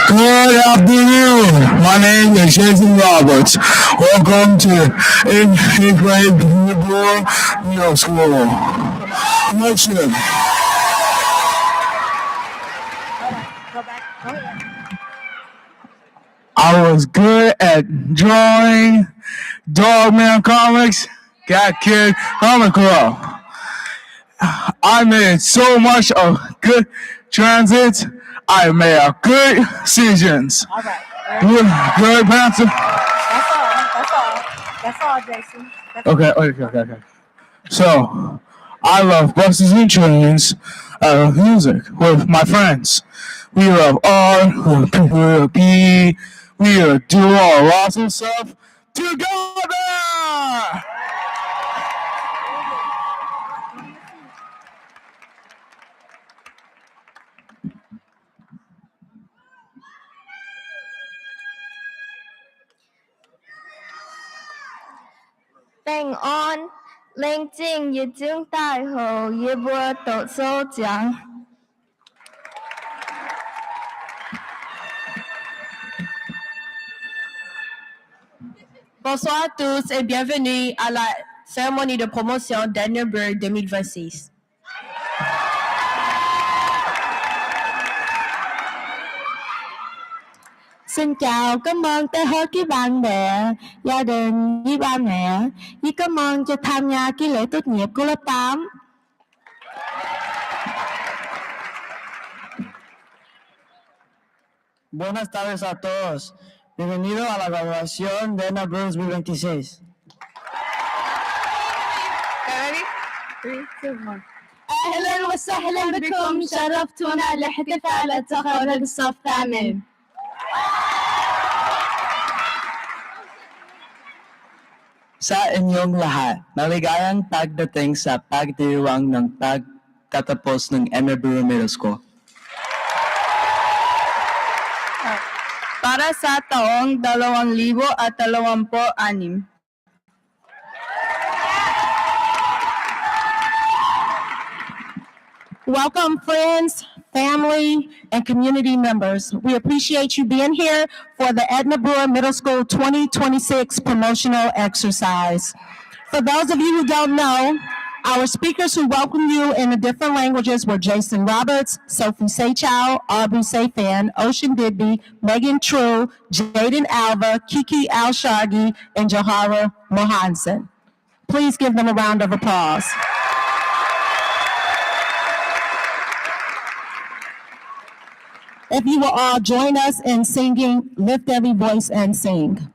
Good afternoon. My name is Jason Roberts. Welcome to 8th-grade Edna Brewer Middle School. Lecture. I was good at drawing, Dogman Comics, Cat Kid Comic Club. I made so much of good transits. I made a good decisions. All right. Good pencil. That's all, Jason. Okay. So, I love buses and trains. I love music with my friends. We love art. We love PE. We love do all lots of stuff together. Bình an, linh静也经大后也不抖擻奖。Bonsoir à tous et bienvenue à la cérémonie de promotion d'Edna Brewer 2026. Xin chào, cảm ơn tới hết các bạn bè, gia đình với ba mẹ. Với cảm ơn cho tham gia cái lễ tốt nghiệp của lớp 8. Buenas tardes a todos. Bienvenido a la graduación de Edna Brewer 2026. Ready? 3, 2, 1. أهلا وسهلا بكم شرفتونا لاحتفال التخرج الصف الثامن. Sa inyong lahat, maligayang pagdating sa pagdiriwang ng pagtatapos ng Edna Brewer Middle School. Para sa taong 2026. Welcome, friends, family, and community members. We appreciate you being here for the Edna Brewer Middle School 2026 promotional exercise. For those of you who don't know, our speakers who welcome you in the different languages were Jason Roberts, Sophie Saychow, Aubrey Sayfan, Ocean Digby, Megan True, Jaden Alva, Kiki Al-Shagi, and Johara Mohansen. Please give them a round of applause. If you will all join us in singing, lift every voice and sing.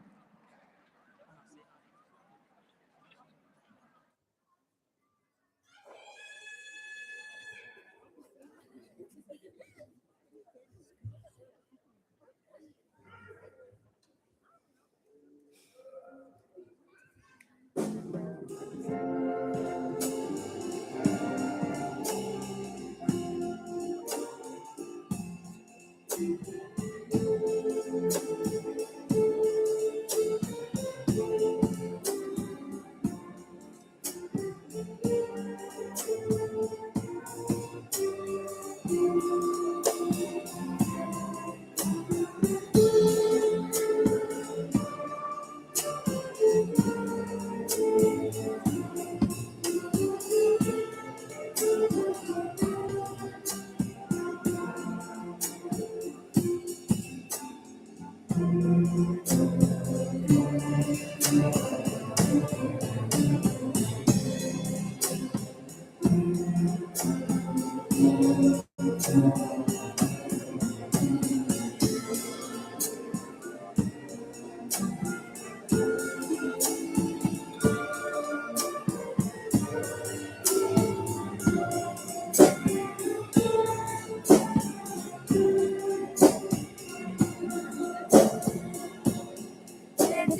Lift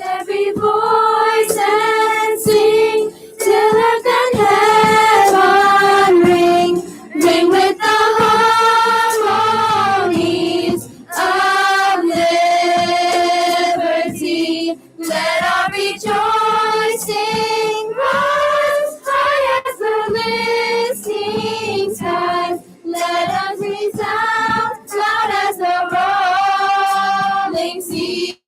every voice and sing till earth and heaven ring, ring with the harmonies of liberty. Let our rejoicing rise high as the listening skies. Let us resound loud as the rolling sea.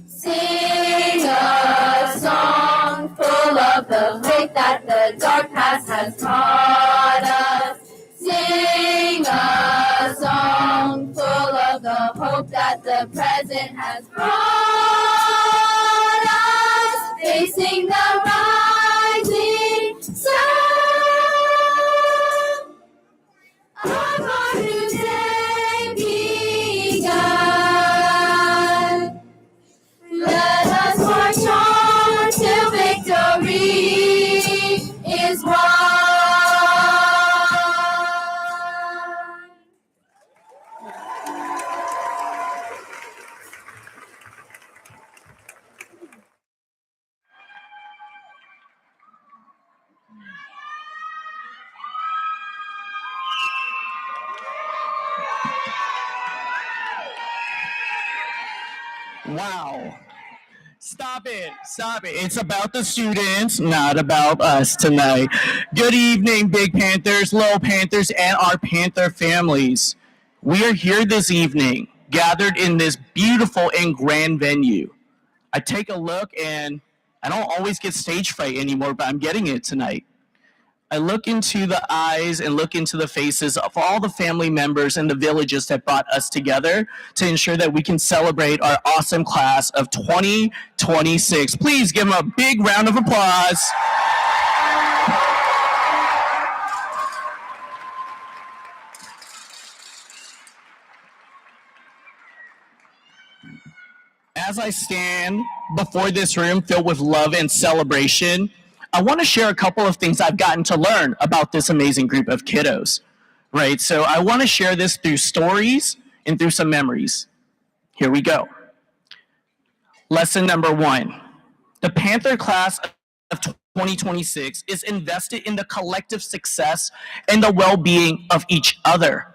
Sing a song full of the faith that the dark past has taught us. Sing a song full of the hope that the present has brought us. Facing the rising sun of our new day begun. Let us march on till victory is won. Wow. Stop it. Stop it. It's about the students, not about us tonight. Good evening, Big Panthers, Little Panthers, and our Panther families. We are here this evening, gathered in this beautiful and grand venue. I take a look and I don't always get stage fright anymore, but I'm getting it tonight. I look into the eyes and look into the faces of all the family members and the villages that brought us together to ensure that we can celebrate our awesome class of 2026. Please give them a big round of applause. As I stand before this room filled with love and celebration, I want to share a couple of things I've gotten to learn about this amazing group of kiddos, right? So I want to share this through stories and through some memories. Here we go. Lesson number 1. The Panther class of 2026 is invested in the collective success and the well-being of each other.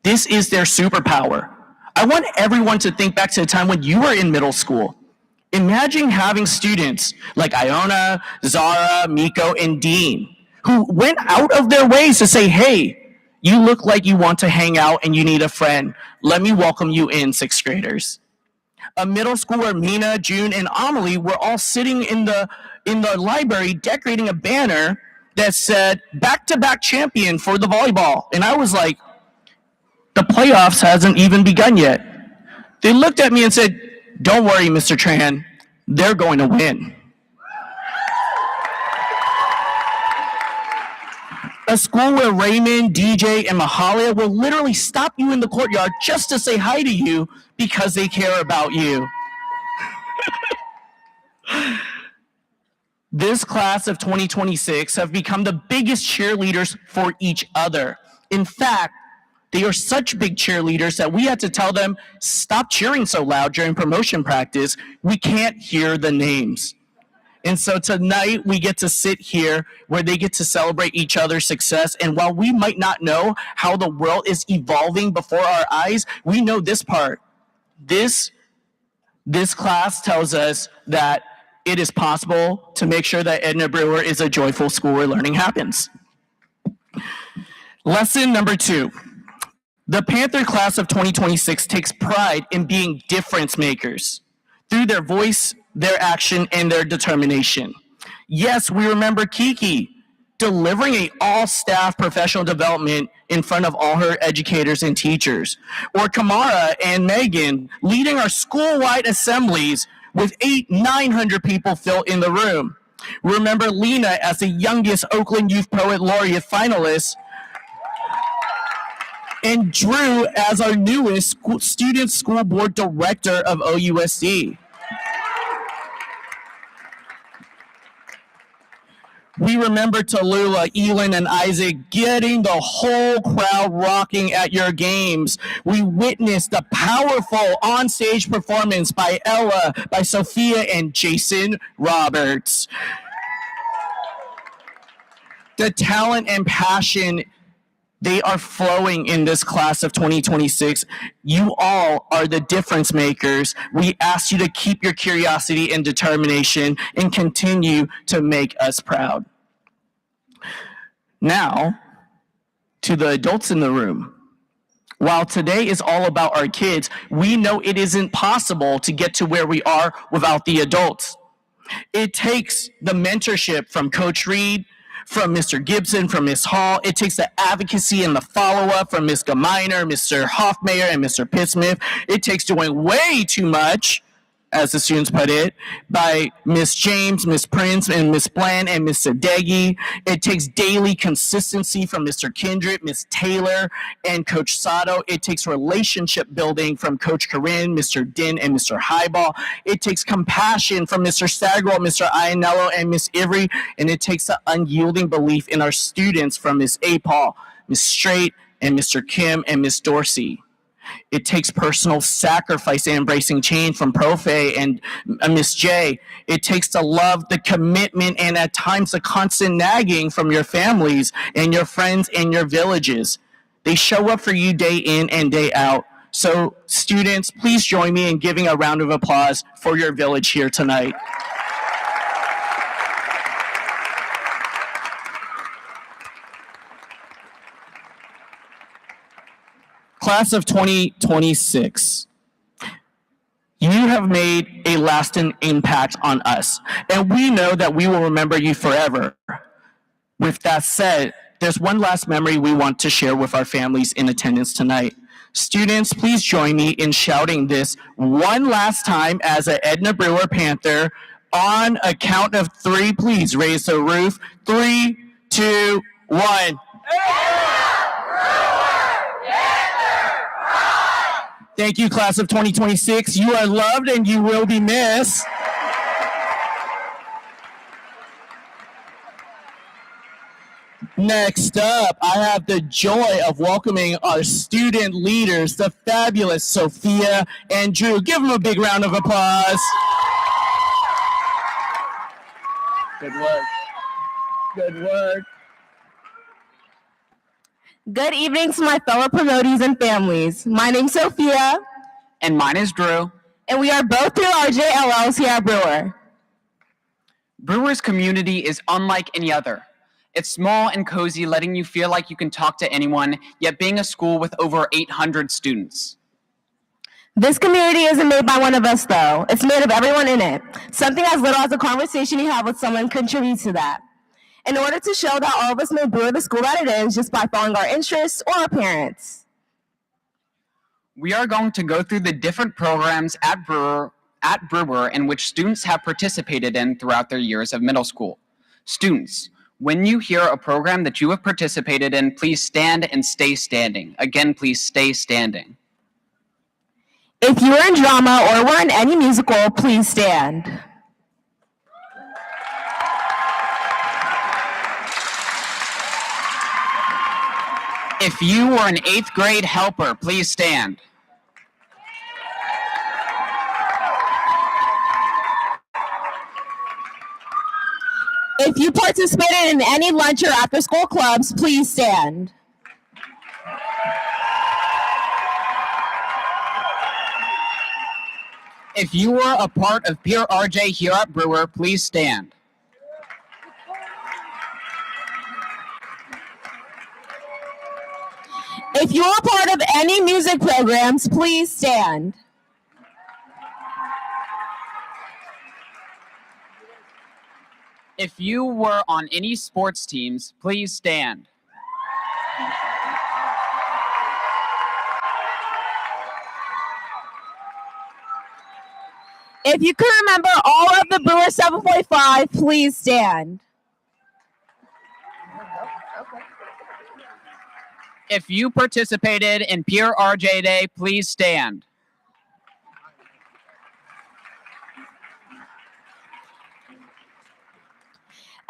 This is their superpower. I want everyone to think back to a time when you were in middle school. Imagine having students like Iona, Zara, Miko, and Dean who went out of their ways to say, hey, you look like you want to hang out and you need a friend. Let me welcome you in, 6th graders. A middle school where Mina, June, and Amelie were all sitting in the library decorating a banner that said back-to-back champion for the volleyball. And I was like, the playoffs hasn't even begun yet. They looked at me and said, don't worry, Mr. Tran, they're going to win. A school where Raymond, DJ, and Mahalia will literally stop you in the courtyard just to say hi to you because they care about you. This class of 2026 have become the biggest cheerleaders for each other. In fact, they are such big cheerleaders that we had to tell them, stop cheering so loud during promotion practice. We can't hear the names. And so tonight we get to sit here where they get to celebrate each other's success. And while we might not know how the world is evolving before our eyes, we know this part. This class tells us that it is possible to make sure that Edna Brewer is a joyful school where learning happens. Lesson number 2. The Panther class of 2026 takes pride in being difference makers through their voice, their action, and their determination. Yes, we remember Kiki delivering an all-staff professional development in front of all her educators and teachers, or Kamara and Megan leading our school-wide assemblies with 900 people filled in the room. Remember Lena as the youngest Oakland Youth Poet Laureate finalist, and Drew as our newest student school board director of OUSD. We remember Tallulah, Elin, and Isaac getting the whole crowd rocking at your games. We witnessed the powerful onstage performance by Ella, by Sophia, and Jason Roberts. The talent and passion, they are flowing in this class of 2026. You all are the difference makers. We ask you to keep your curiosity and determination and continue to make us proud. Now, to the adults in the room. While today is all about our kids, we know it isn't possible to get to where we are without the adults. It takes the mentorship from Coach Reed, from Mr. Gibson, from Ms. Hall. It takes the advocacy and the follow-up from Ms. Gaminer, Mr. Hoffmeyer, and Mr. Pittsmith. It takes doing way too much, as the students put it, by Ms. James, Ms. Prince, and Ms. Bland, and Ms. Sadeghi. It takes daily consistency from Mr. Kindred, Ms. Taylor, and Coach Sato. It takes relationship building from Coach Corinne, Mr. Din, and Mr. Highball. It takes compassion from Mr. Stagwell, Mr. Iannello, and Ms. Ivry. And it takes the unyielding belief in our students from Ms. Apal, Ms. Straight, and Mr. Kim, and Ms. Dorsey. It takes personal sacrifice and embracing change from Profe and Miss J. It takes the love, the commitment, and at times the constant nagging from your families and your friends and your villages. They show up for you day in and day out. So students, please join me in giving a round of applause for your village here tonight. Class of 2026, you have made a lasting impact on us, and we know that we will remember you forever. With that said, there's one last memory we want to share with our families in attendance tonight. Students, please join me in shouting this one last time as an Edna Brewer Panther. On a count of three, please raise the roof. 3, 2, 1. Thank you, class of 2026. You are loved and you will be missed. Next up, I have the joy of welcoming our student leaders, the fabulous Sophia and Drew. Give them a big round of applause. Good work. Good work. Good evening to my fellow promotees and families. My name's Sophia. And mine is Drew. And we are both through our JLLs here at Brewer. Brewer's community is unlike any other. It's small and cozy, letting you feel like you can talk to anyone, yet being a school with over 800 students. This community isn't made by one of us, though. It's made of everyone in it. Something as little as a conversation you have with someone contributes to that. In order to show that all of us made Brewer the school that it is just by following our interests or our parents. We are going to go through the different programs at Brewer in which students have participated in throughout their years of middle school. Students, when you hear a program that you have participated in, please stand and stay standing. Again, please stay standing. If you are in drama or were in any musical, please stand. If you were an 8th grade helper, please stand. If you participated in any lunch or after school clubs, please stand. If you were a part of Peer RJ here at Brewer, please stand. If you are part of any music programs, please stand. If you were on any sports teams, please stand. If you can remember all of the Brewer 7.5, please stand. If you participated in Peer RJ Day, please stand.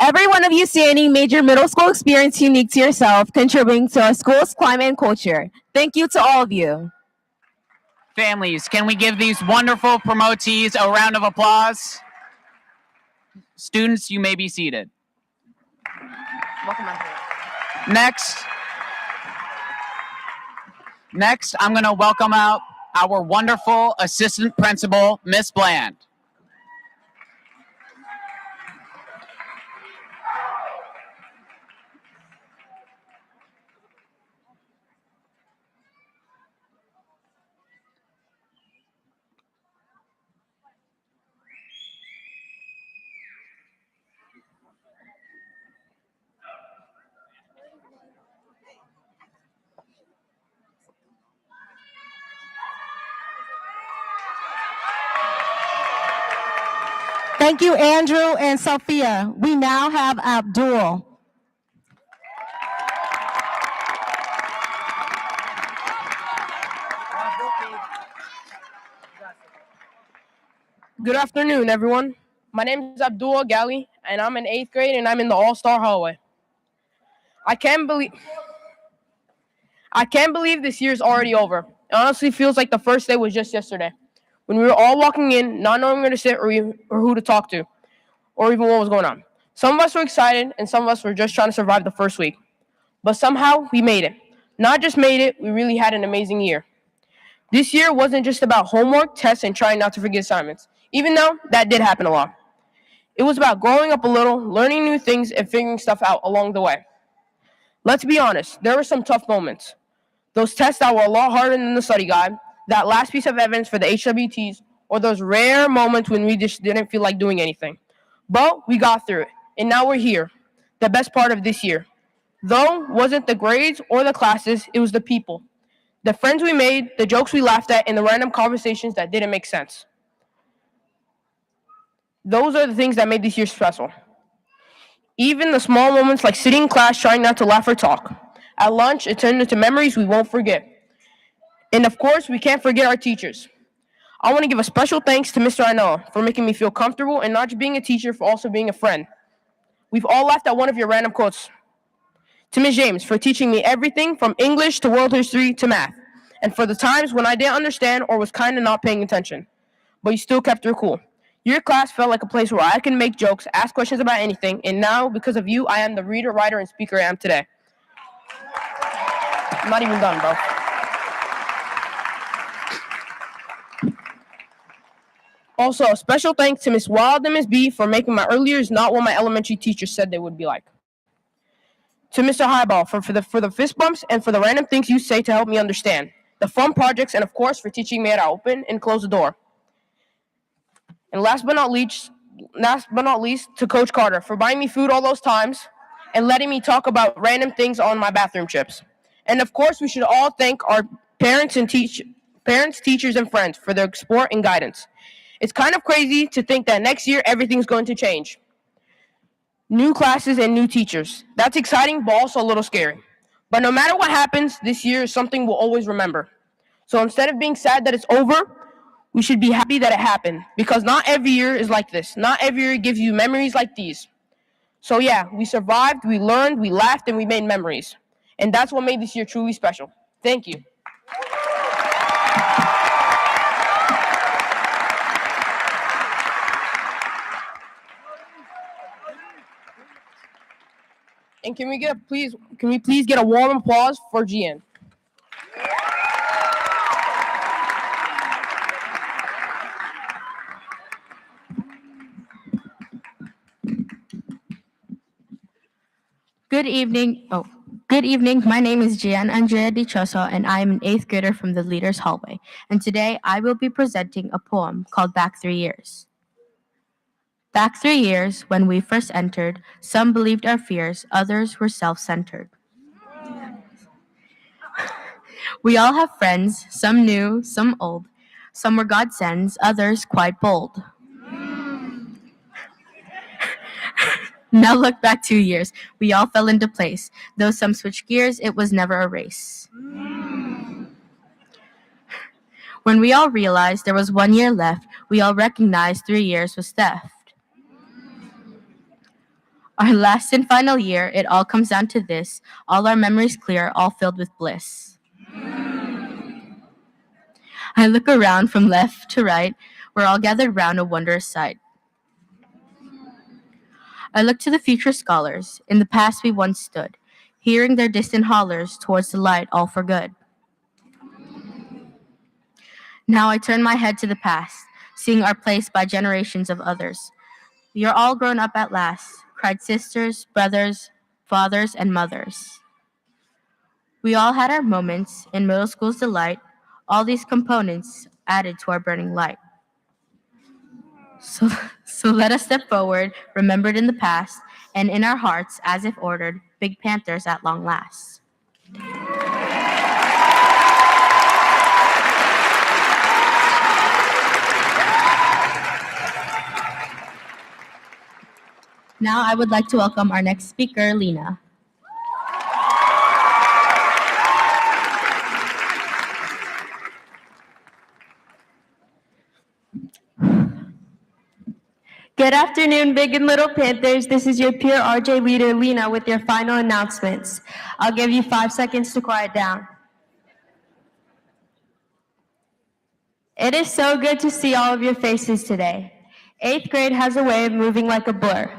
Every one of you standing made your middle school experience unique to yourself, contributing to our school's climate and culture. Thank you to all of you. Families, can we give these wonderful promotees a round of applause? Students, you may be seated. Next, I'm going to welcome out our wonderful assistant principal, Miss Bland. Thank you, Andrew and Sophia. We now have Abdul. Good afternoon, everyone. My name is Abdul Gali, and I'm in 8th grade, and I'm in the All-Star hallway. I can't believe this year's already over. It honestly feels like the first day was just yesterday, when we were all walking in, not knowing where to sit or who to talk to, or even what was going on. Some of us were excited, and some of us were just trying to survive the first week. But somehow, we made it. Not just made it, we really had an amazing year. This year wasn't just about homework, tests, and trying not to forget assignments, even though that did happen a lot. It was about growing up a little, learning new things, and figuring stuff out along the way. Let's be honest, there were some tough moments. Those tests that were a lot harder than the study guide, that last piece of evidence for the HWTs, or those rare moments when we just didn't feel like doing anything. But we got through it, and now we're here, the best part of this year. Though, wasn't the grades or the classes, it was the people. The friends we made, the jokes we laughed at, and the random conversations that didn't make sense. Those are the things that made this year special. Even the small moments like sitting in class trying not to laugh or talk. At lunch, it turned into memories we won't forget. And of course, we can't forget our teachers. I want to give a special thanks to Mr. Ainoa for making me feel comfortable and not just being a teacher, for also being a friend. We've all laughed at one of your random quotes. To Ms. James for teaching me everything from English to world history to math. And for the times when I didn't understand or was kind of not paying attention. But you still kept her cool. Your class felt like a place where I can make jokes, ask questions about anything, and now, because of you, I am the reader, writer, and speaker I am today. I'm not even done, bro. Also, a special thanks to Miss Wild and Miss B for making my early years not what my elementary teachers said they would be like. To Mr. Highball for the fist bumps and for the random things you say to help me understand. The fun projects, and of course, for teaching me how to open and close the door. And last but not least, to Coach Carter for buying me food all those times and letting me talk about random things on my bathroom trips. And of course, we should all thank our parents, teachers, and friends for their support and guidance. It's kind of crazy to think that next year everything's going to change. New classes and new teachers. That's exciting, but also a little scary. But no matter what happens, this year is something we'll always remember. So instead of being sad that it's over, we should be happy that it happened, because not every year is like this. Not every year gives you memories like these. So yeah, we survived, we learned, we laughed, and we made memories. And that's what made this year truly special. Thank you. And can we please get a warm applause for GN? Good evening. Good evening. My name is Gian Andrea Dichoso, and I am an 8th grader from the Leaders Hallway. And today I will be presenting a poem called Back 3 Years. Back 3 years, when we first entered, some believed our fears, others were self-centered. We all have friends, some new, some old, Some were godsends, others quite bold. Now look back 2 years. We all fell into place. Though some switched gears, it was never a race. When we all realized there was 1 year left, we all recognized 3 years was theft. Our last and final year, it all comes down to this. All our memories clear, all filled with bliss. I look around from left to right. We're all gathered round a wondrous sight. I look to the future scholars. In the past we once stood, hearing their distant hollers towards the light, all for good. Now I turn my head to the past, seeing our place by generations of others. We are all grown up at last, cried sisters, brothers, fathers, and mothers. We all had our moments in middle school's delight, all these components added to our burning light. So let us step forward, remembered in the past, and in our hearts, as if ordered, big Panthers at long last. Now I would like to welcome our next speaker, Lena. Good afternoon, Big and Little Panthers. This is your peer RJ leader, Lena, with your final announcements. I'll give you 5 seconds to quiet down. It is so good to see all of your faces today. 8th grade has a way of moving like a blur.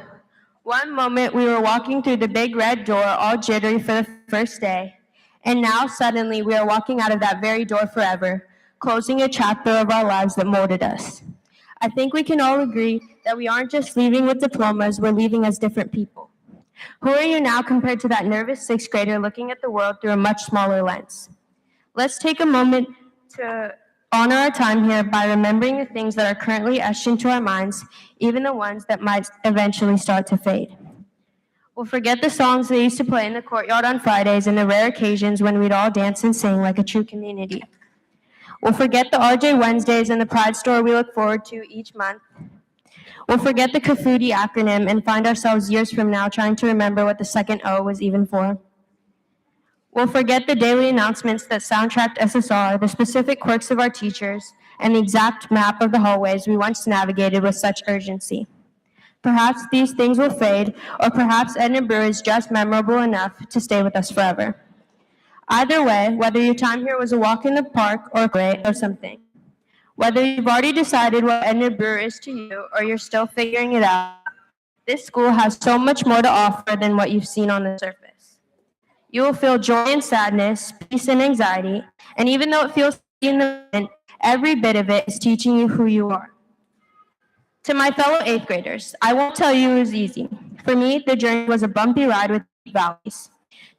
One moment we were walking through the big red door, all jittery for the first day, and now suddenly we are walking out of that very door forever, closing a chapter of our lives that molded us. I think we can all agree that we aren't just leaving with diplomas, we're leaving as different people. Who are you now compared to that nervous 6th grader looking at the world through a much smaller lens? Let's take a moment to honor our time here by remembering the things that are currently etched into our minds, even the ones that might eventually start to fade. We'll forget the songs they used to play in the courtyard on Fridays and the rare occasions when we'd all dance and sing like a true community. We'll forget the RJ Wednesdays and the Pride Store we look forward to each month. We'll forget the CAFUDI acronym and find ourselves years from now trying to remember what the second O was even for. We'll forget the daily announcements that soundtracked SSR, the specific quirks of our teachers, and the exact map of the hallways we once navigated with such urgency. Perhaps these things will fade, or perhaps Edna Brewer is just memorable enough to stay with us forever. Either way, whether your time here was a walk in the park or great or something, whether you've already decided what Edna Brewer is to you or you're still figuring it out, this school has so much more to offer than what you've seen on the surface. You will feel joy and sadness, peace and anxiety, and even though it feels in the moment, every bit of it is teaching you who you are. To my fellow 8th graders, I won't tell you it was easy. For me, the journey was a bumpy ride with deep valleys.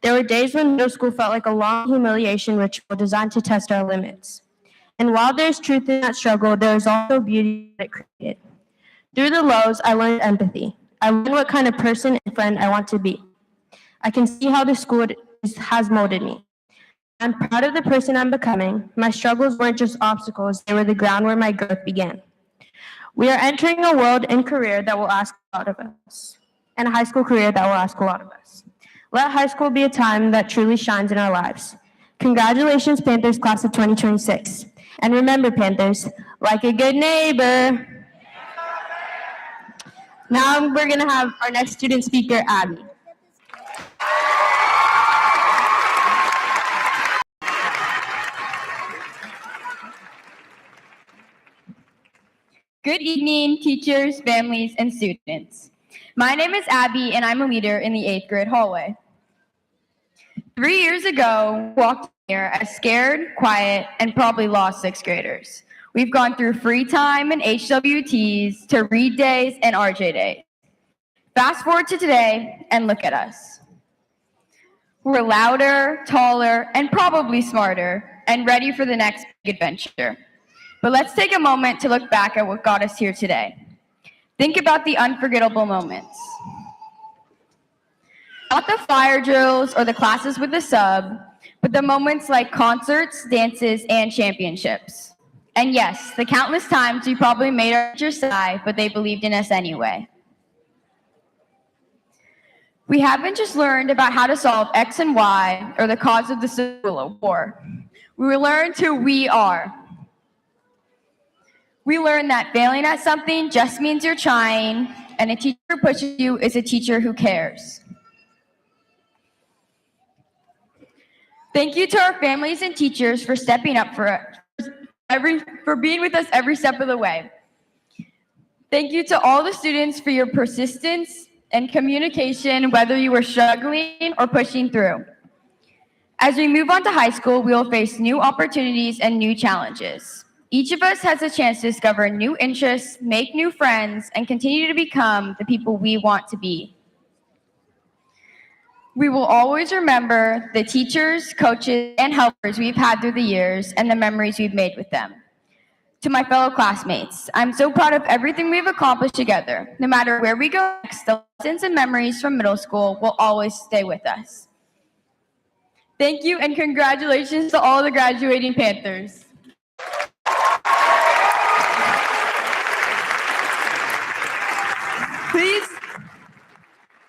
There were days when middle school felt like a long humiliation ritual designed to test our limits. And while there's truth in that struggle, there is also beauty that it created. Through the lows, I learned empathy. I learned what kind of person and friend I want to be. I can see how this school has molded me. I'm proud of the person I'm becoming. My struggles weren't just obstacles, they were the ground where my growth began. We are entering a world and career that will ask a lot of us, and a high school career that will ask a lot of us. Let high school be a time that truly shines in our lives. Congratulations, Panthers class of 2026. And remember, Panthers, like a good neighbor. Now we're going to have our next student speaker, Abby. Good evening, teachers, families, and students. My name is Abby, and I'm a leader in the 8th grade hallway. 3 years ago, we walked here as scared, quiet, and probably lost 6th graders. We've gone through free time and HWTs to read days and RJ days. Fast forward to today, and look at us. We're louder, taller, and probably smarter, and ready for the next big adventure. But let's take a moment to look back at what got us here today. Think about the unforgettable moments. Not the fire drills or the classes with the sub, but the moments like concerts, dances, and championships. And yes, the countless times we probably made our teachers sigh, but they believed in us anyway. We haven't just learned about how to solve X and Y or the cause of the Civil War. We learned who we are. We learned that failing at something just means you're trying, and a teacher who pushes you is a teacher who cares. Thank you to our families and teachers for stepping up for being with us every step of the way. Thank you to all the students for your persistence and communication, whether you were struggling or pushing through. As we move on to high school, we will face new opportunities and new challenges. Each of us has a chance to discover new interests, make new friends, and continue to become the people we want to be. We will always remember the teachers, coaches, and helpers we've had through the years and the memories we've made with them. To my fellow classmates, I'm so proud of everything we've accomplished together. No matter where we go next, the lessons and memories from middle school will always stay with us. Thank you and congratulations to all the graduating Panthers.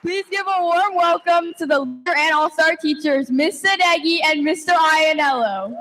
Please give a warm welcome to the leader and all-star teachers, Ms. Sadeghi and Mr. Ianello.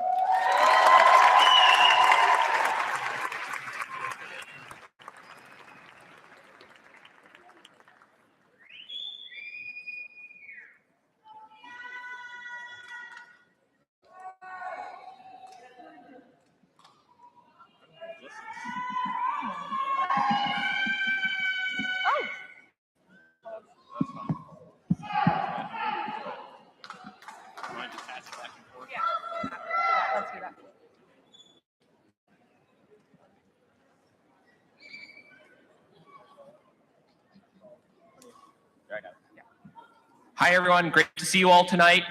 Hi, everyone. Great to see you all tonight.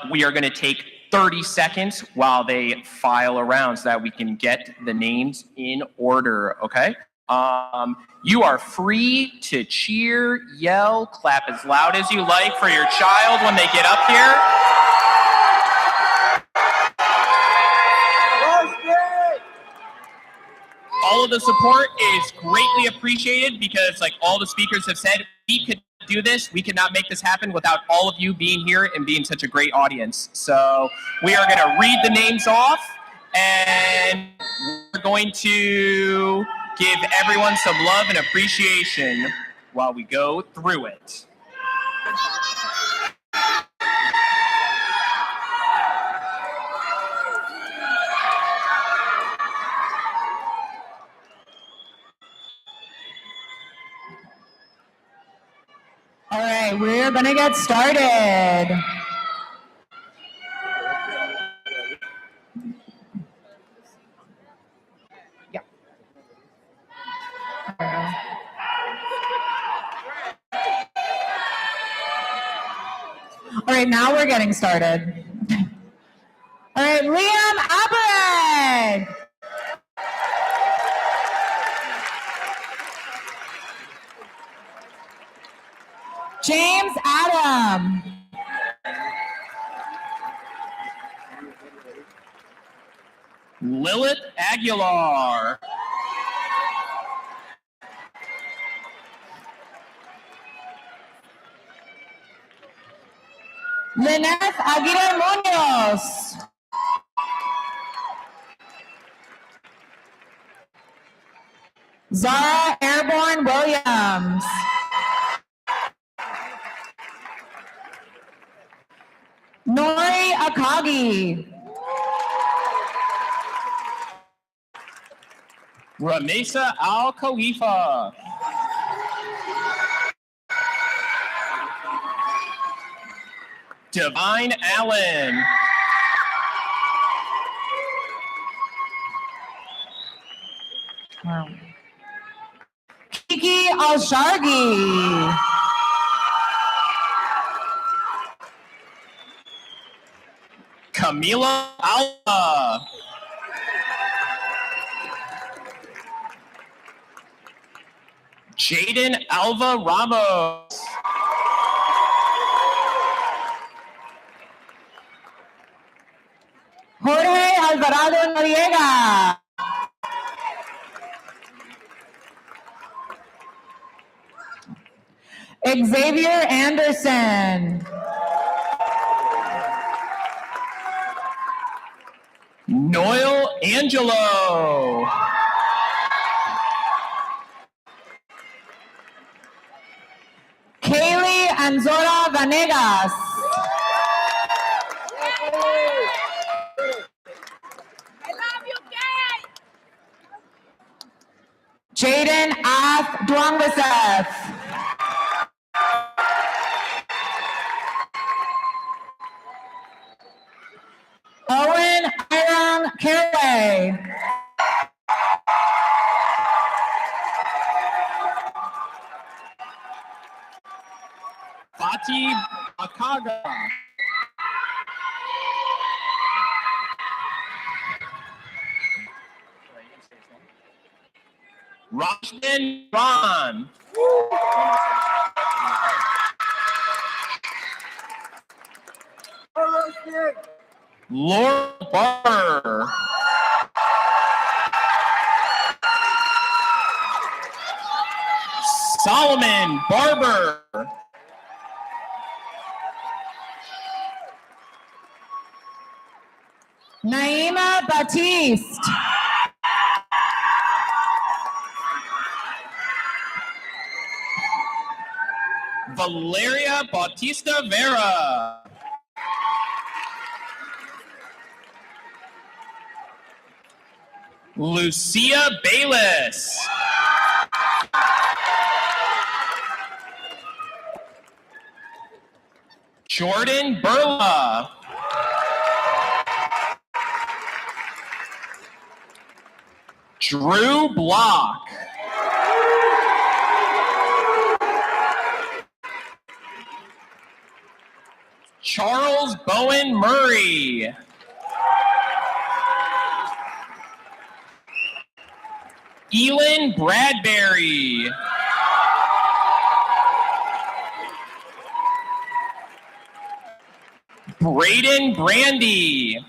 We are going to take 30 seconds while they file around so that we can get the names in order, okay? You are free to cheer, yell, clap as loud as you like for your child when they get up here. All of the support is greatly appreciated because, like all the speakers have said, we could do this. We could not make this happen without all of you being here and being such a great audience. So we are going to read the names off, and we're going to give everyone some love and appreciation while we go through it. All right, we're gonna get started. Yeah. All right, now we're getting started. All right, Liam Abereg. James Adam. Lilith Aguilar. Lynette Aguirre Munoz. Zara Airborne Williams. Nori Akagi. Ramesa Al-Khalifa. Divine Allen. Wow. Kiki Al-Shargi. Camila Alba. Jaden Alva Ramos. Jorge Alvarado Noriega. Xavier Anderson. Noel Angelo. Kaylee Anzora Vanegas. Jaden Ath Dwangwaseth. Owen Iron Caraway. Fatih Akaga. Rashdan Ron. Laura Barber. Solomon Barber. Naima Batiste. Valeria Bautista Vera. Lucia Bayless. Jordan Burla. Drew Block. Charles Bowen Murray. Elin Bradbury. Braden Brandy.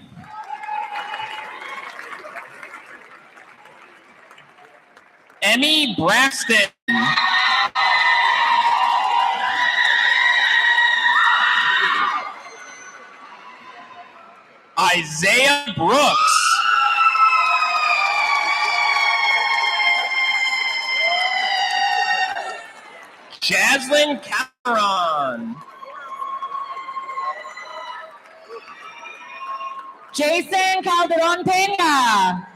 Emmy Braxton. Isaiah Brooks. Jaslyn Cameron. Jason Calderon Peña.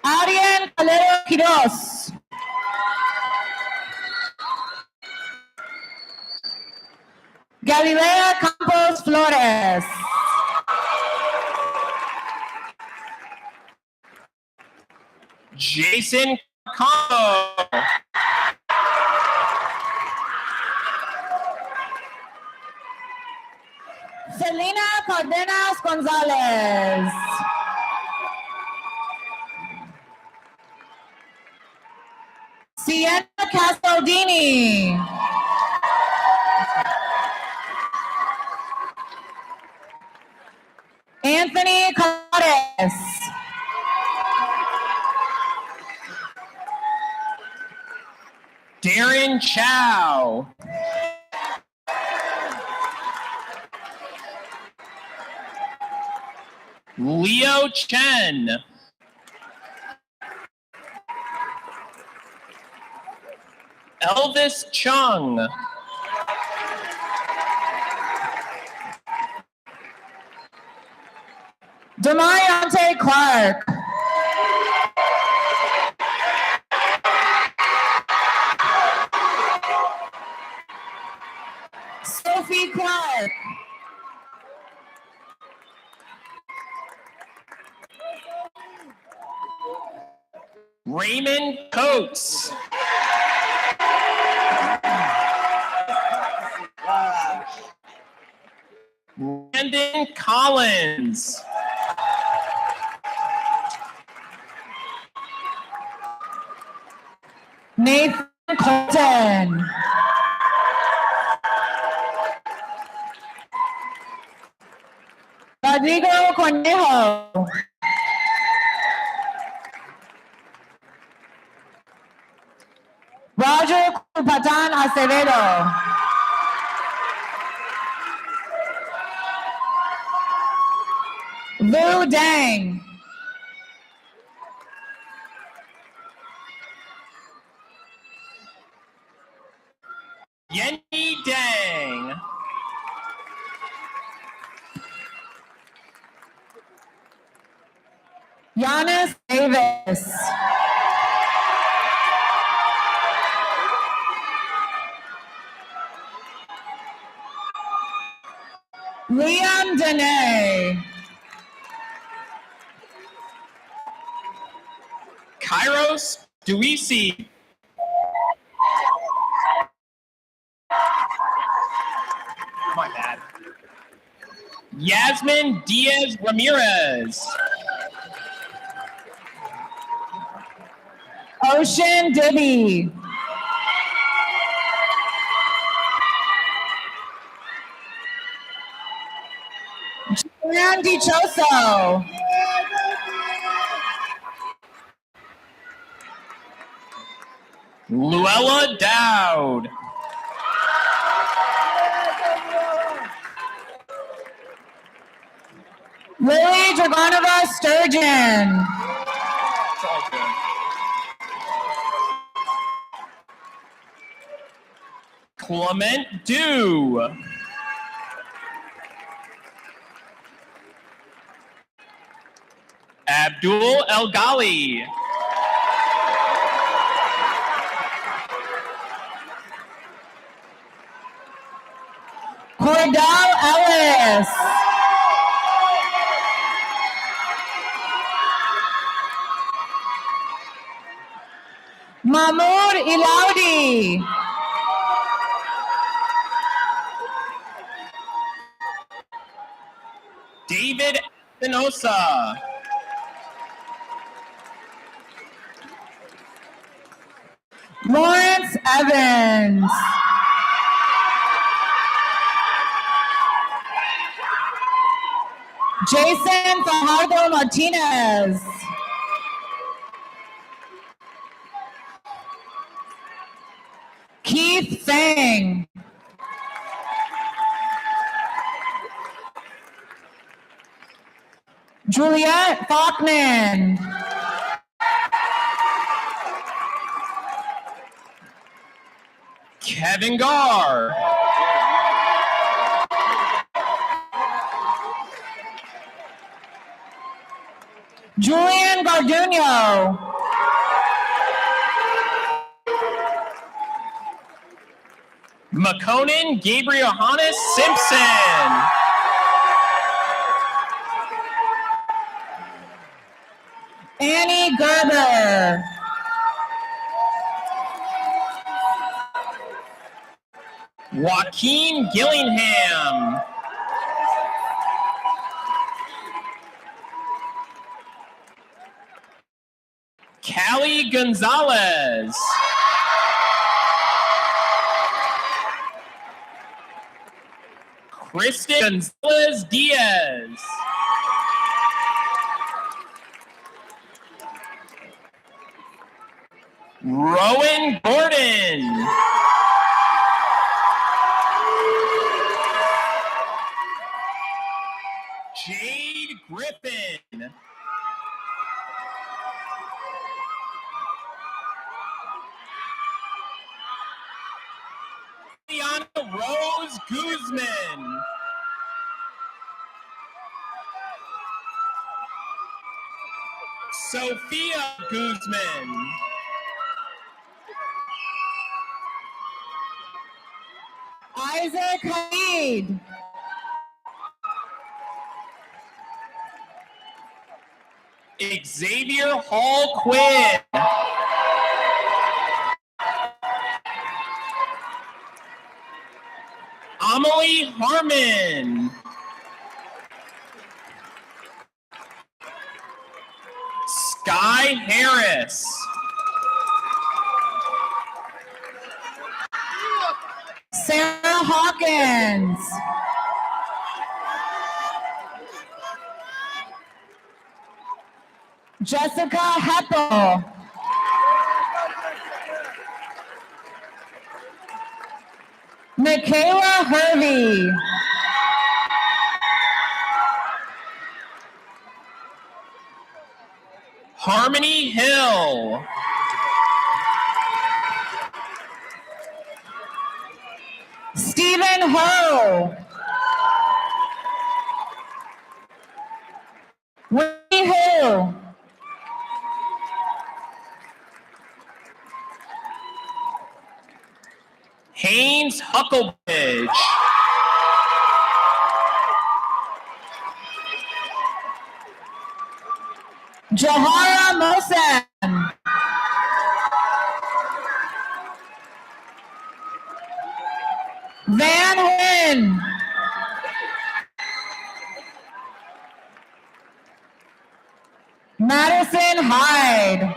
Arian Calero Quiroz. Galilea Campos Flores. Jason Combo. Selena Cardenas Gonzalez. Sienna Castrodini. Anthony Cordes. Darren Chow. Leo Chen. Elvis Chung. Demayante Clark. Sophie Clark. Raymond Coates. Brandon Collins. Nathan Colton. Rodrigo Cornejo. Roger Kupatan Acevedo. Vu Dang. Yenny Dang. Giannis Davis. Liam Dene. Kairos Duisi. My bad. Yasmin Diaz Ramirez. Ocean Dibby. Joanne Dichoso. Luella Dowd. Lily Dragonova Sturgeon. Clement Dew. Abdul El Ghali. Cordell Ellis. Mahmoud Ilaudi. David Espinosa. Lawrence Evans. Jason Fajardo Martinez. Keith Fang. Juliette Faulkner. Kevin Garr. Julian Garduno. Makonnen Gabriel Hannes Simpson. Annie Gerber. Joaquin Gillingham. Callie Gonzalez. Kristen Gonzalez Diaz. Rowan Gordon. Jade Griffin. Liana Rose Guzman. Sophia Guzman. Isaac Haid. Xavier Hall Quinn. Amelie Harmon. Sky Harris. Sarah Hawkins. Jessica Heppel. Michaela Hervey. Harmony Hill. Stephen Ho. Winnie Hill. Haynes Hucklebridge. Johara Mosen. Van Wynn. Madison Hyde.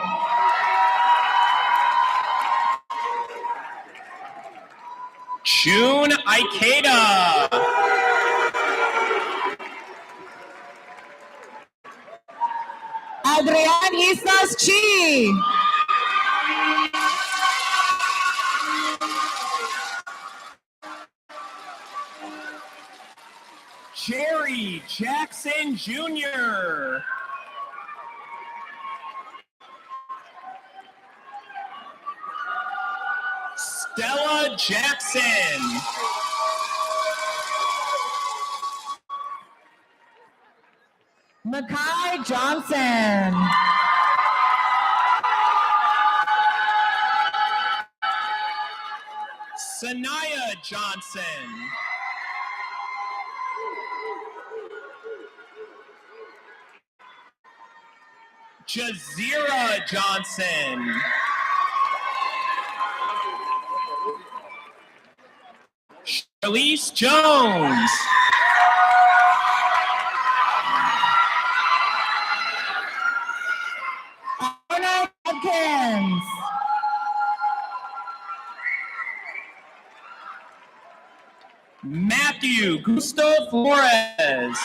June Ikeda. Adrian Isas Chi. Jerry Jackson Jr. Stella Jackson. Makai Johnson. Sanaya Johnson. Jazira Johnson. Charlize Jones. Arnold Atkins. Matthew Gusto Flores.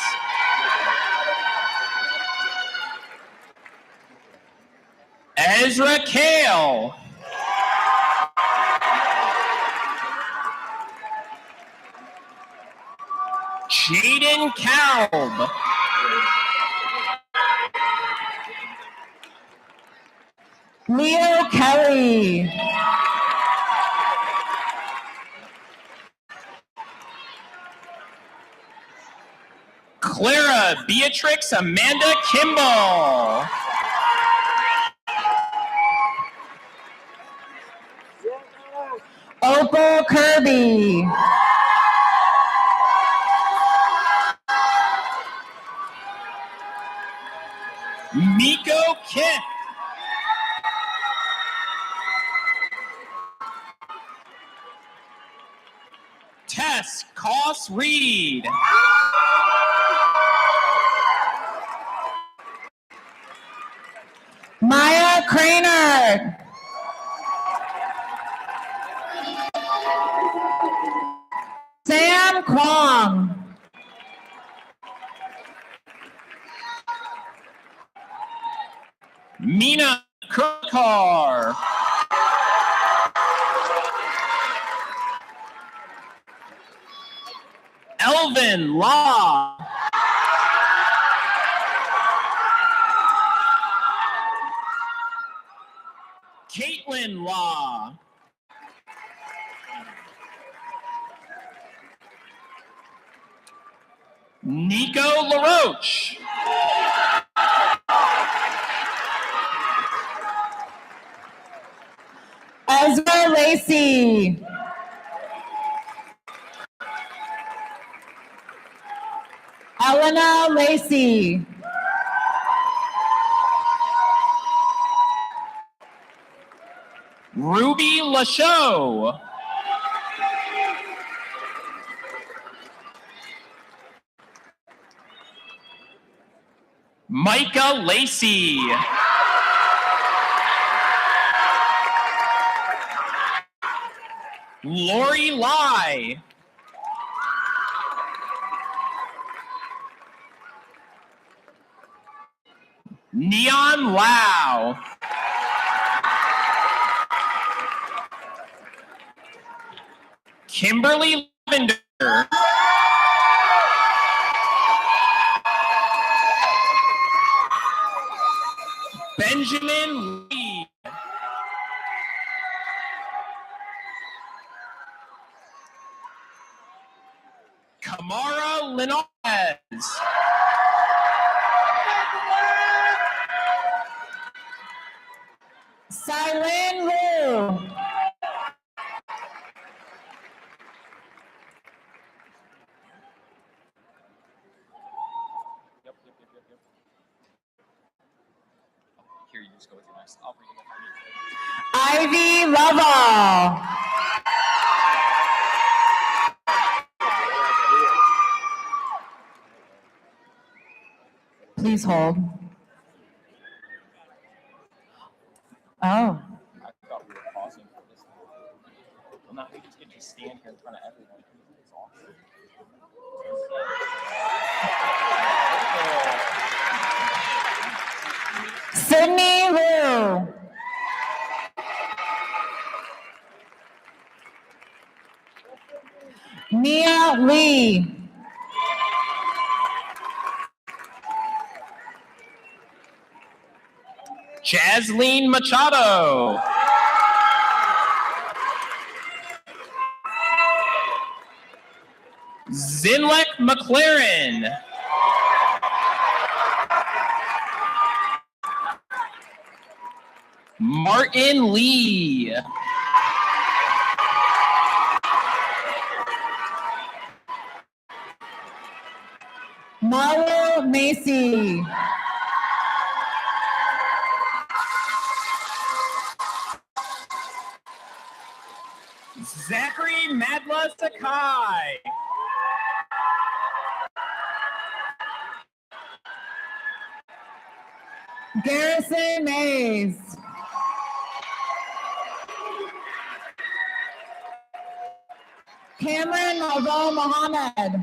Ezra Kale. Jaden Kalb. Leo Kelly. Clara Beatrix Amanda Kimball. Opal Kirby. Miko Kent. Tess Koss Reed. Maya Cranard. Sam Kwong. Mina Kurkar. Elvin Law. Caitlin Law. Nico LaRoche. Ezra Lacey. Elena Lacey. Ruby Lachaud. Micah Lacey. Lori Lai. Neon Lau. Kimberly Lavender. Benjamin Lee. Kamara Linares. Silene Liu. Here, you just go with your next. I'll read it. Ivy Lovell. Please hold. Oh. I thought we were pausing for this. Well, now we just get to stand here in front of everyone. It's awesome. Sydney Liu. Nia Lee. Jasleen Machado. Zinlek McLaren. Martin Lee. Marlo Macy. Zachary Madla Sakai. Garrison Mays. Cameron Marvel Mohammed.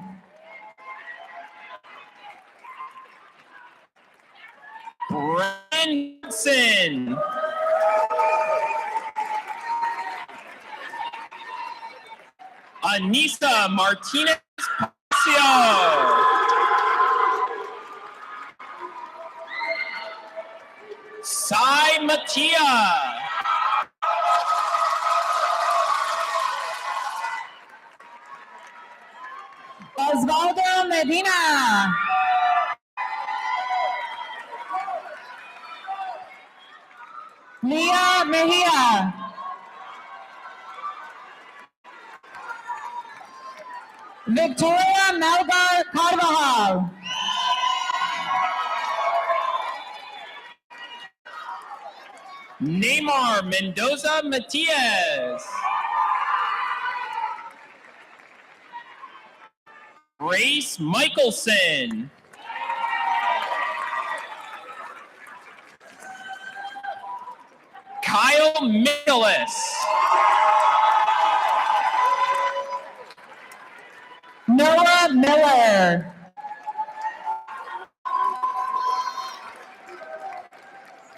Brennan Hudson. Anissa Martinez Pacio. Sai Matia. Osvaldo Medina. Leah Mejia. Victoria Melgar Carvajal. Neymar Mendoza Matias. Grace Michelson. Kyle Nicholas. Noah Miller.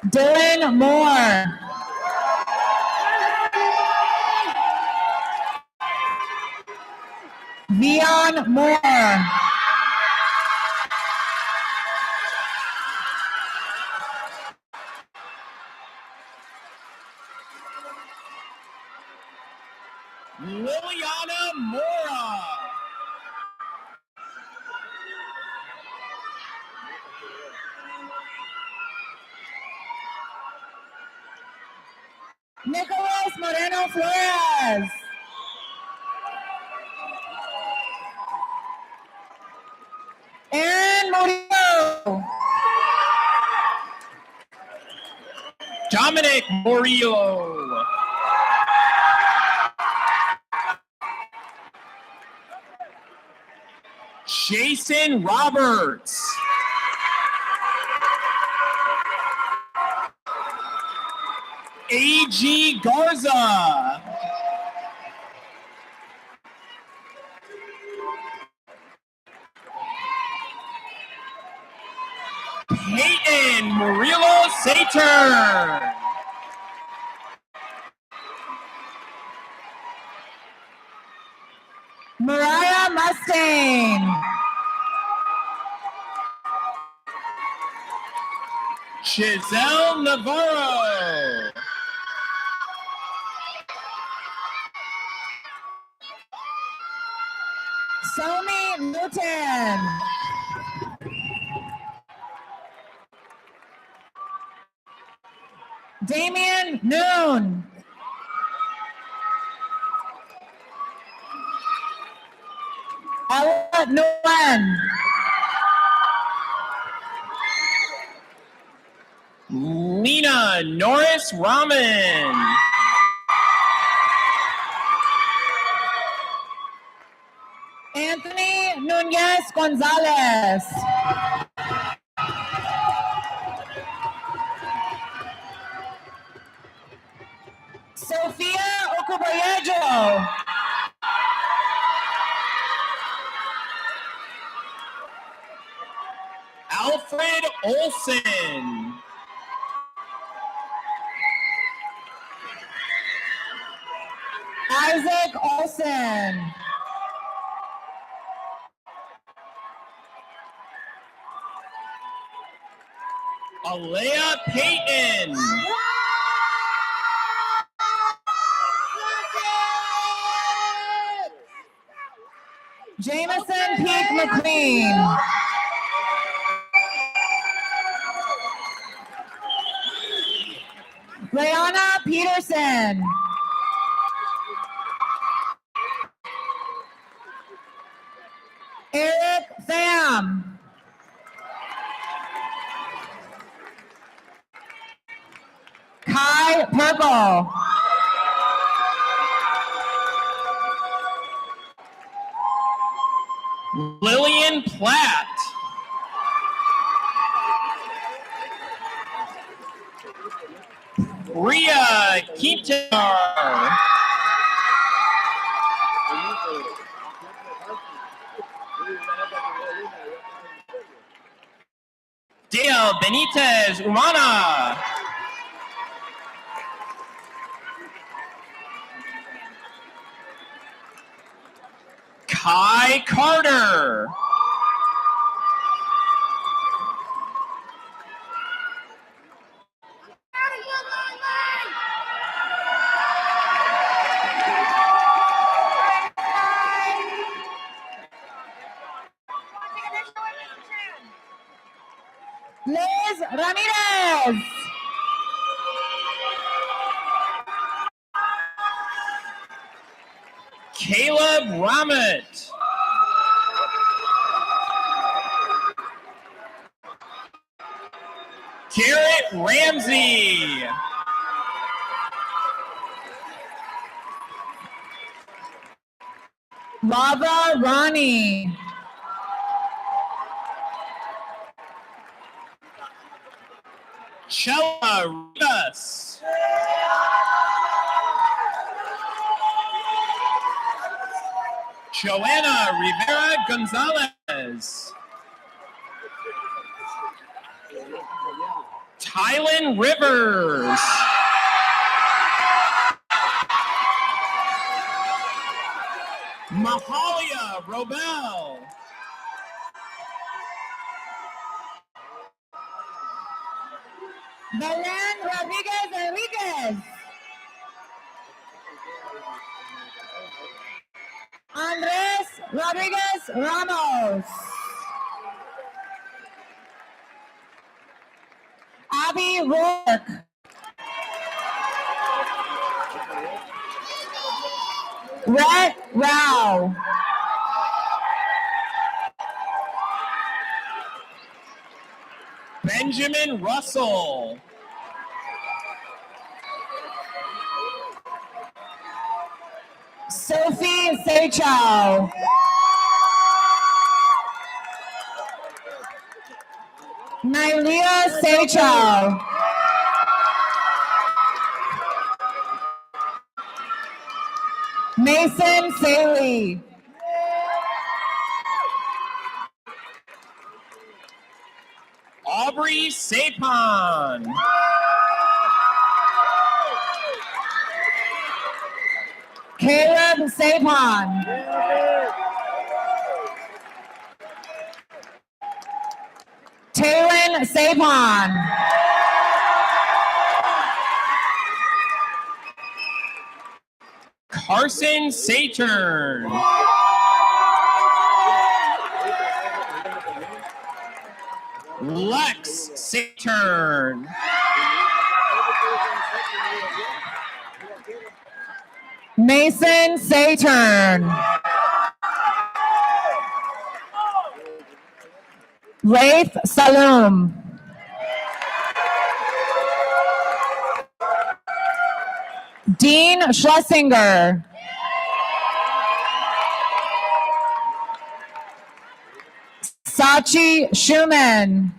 Dylan Moore. Vion Moore. Liliana Mora. Nicolas Moreno Flores. Aaron Murillo. Dominic Murillo. Jason Roberts. A.G. Garza. Peyton Murillo Saturn. Mariah Mustang. Giselle Navarro. Somi Newton. Damian Noon. Ella Nguyen. Lena Norris Raman. Anthony Nunez Gonzalez. Sophia Okubayejo. Alfred Olson. Isaac Olson. Alea Payton. Jameson Peak McQueen. Leona Peterson. Eric Pham. Kai Purple. Lillian Platt. Ria Quintar. Dale Benitez Umana. Kai Carter. Liz Ramirez. Caleb Ramett. Garrett Ramsey. Lava Ronnie. Chella Rivas. Joanna Rivera Gonzalez. Tylen Rivers. Mahalia Robel. Belen Rodriguez Enriquez. Andres Rodriguez Ramos. Abby Rourke. Rhett Rao. Benjamin Russell. Sophie Seychow. Nylia Seychow. Mason Saley. Aubrey Sapon. Caleb Sapon. Taylin Sapon. Carson Saturn. Lex Saturn. Mason Saturn. Laith Saloom. Dean Schlesinger. Sachi Schumann.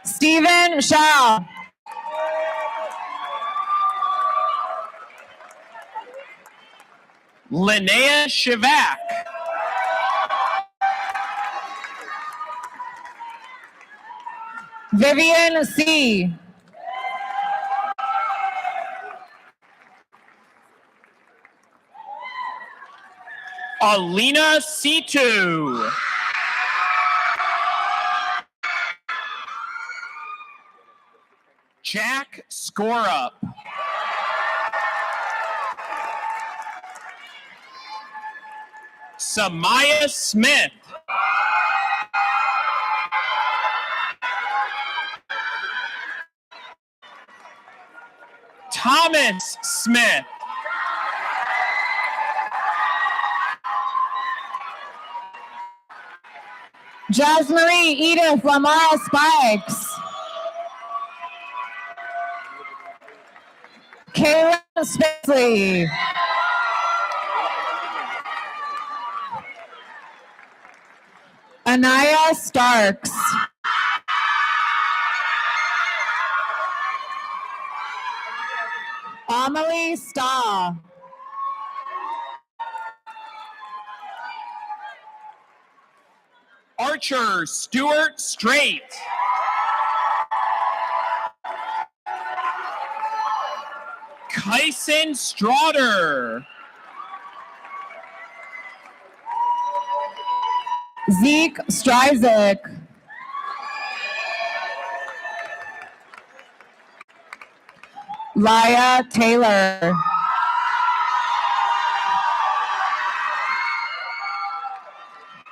Stephen Shaw. Linnea Shivak. Vivian C. Alina Situ. Jack Scorup. Samaya Smith. Thomas Smith. Jasmarie Edith Lamar Spikes. Kayla Spacely. Anaya Starks. Amelie Starr. Archer Stuart Strait. Kyson Straughter. Zeke Stryzik. Laya Taylor.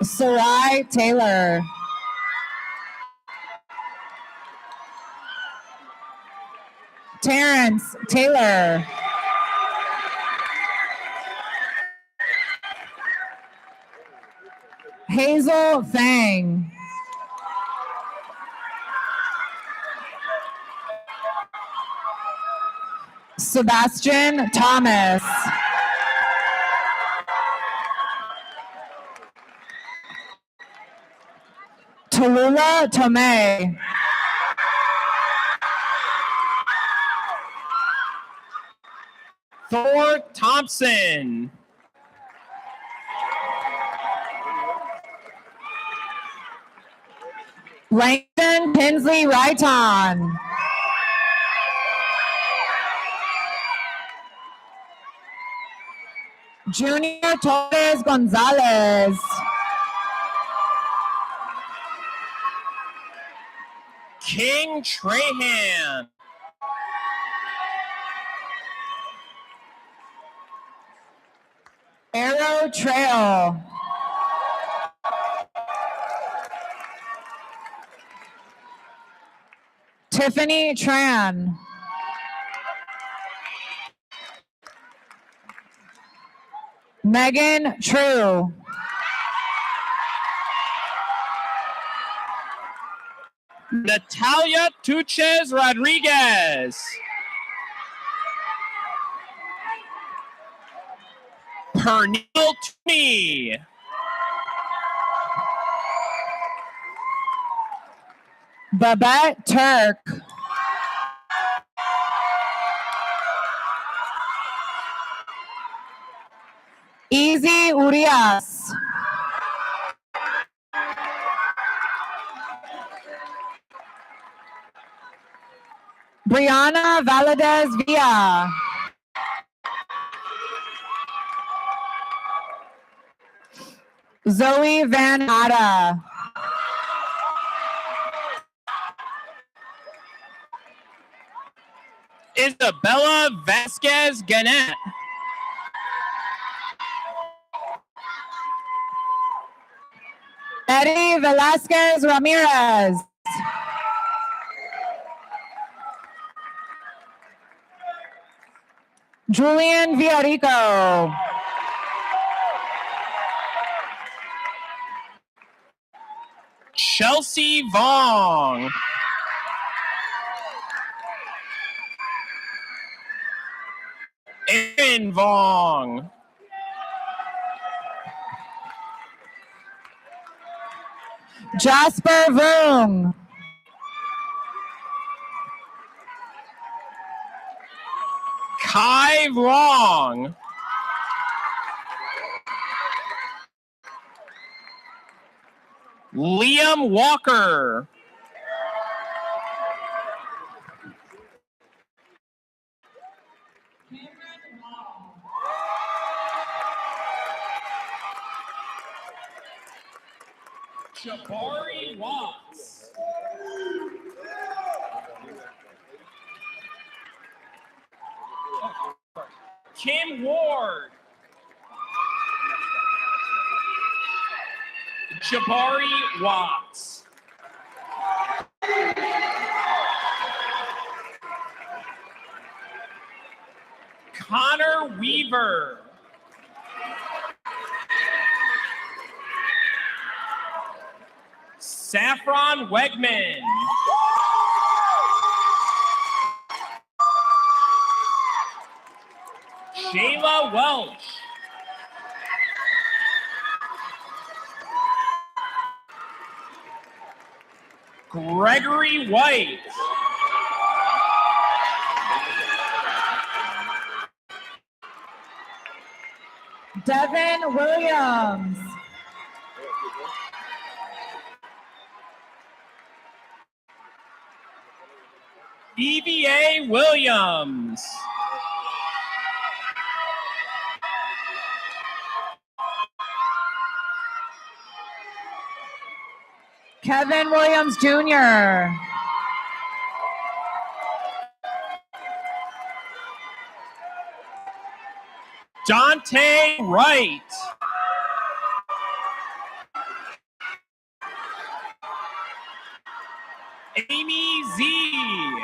Sarai Taylor. Terrence Taylor. Hazel Fang. Sebastian Thomas. Tallulah Tomei. Thor Thompson. Langton Tinsley Righton. Junior Torres Gonzalez. King Trahan. Arrow Trail. Tiffany Tran. Megan True. Natalia Tuches Rodriguez. Pernille Tooney. Babette Turk. Easy Urias. Brianna Valadez Villa. Zoe Van Hatta. Isabella Vasquez Gannett. Eddie Velasquez Ramirez. Julian Villarico. Chelsea Vong. Aaron Vong. Jasper Voong. Kai Wrong. Liam Walker. Jabari Watts. Kim Ward. Jabari Watts. Connor Weaver. Saffron Wegman. Shayla Welch. Gregory White. Devin Williams. EVA Williams. Kevin Williams Jr. Dante Wright. Amy Z.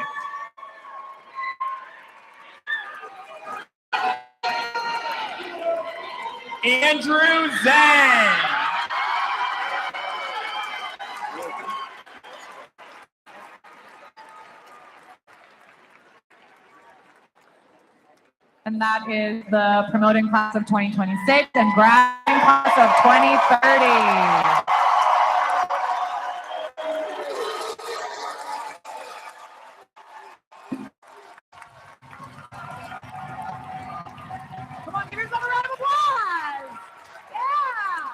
Andrew Zhang. And that is the promoting class of 2026 and graduating class of 2030. Come on, give yourself a round of applause. Yeah.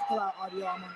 Kalau audio aman.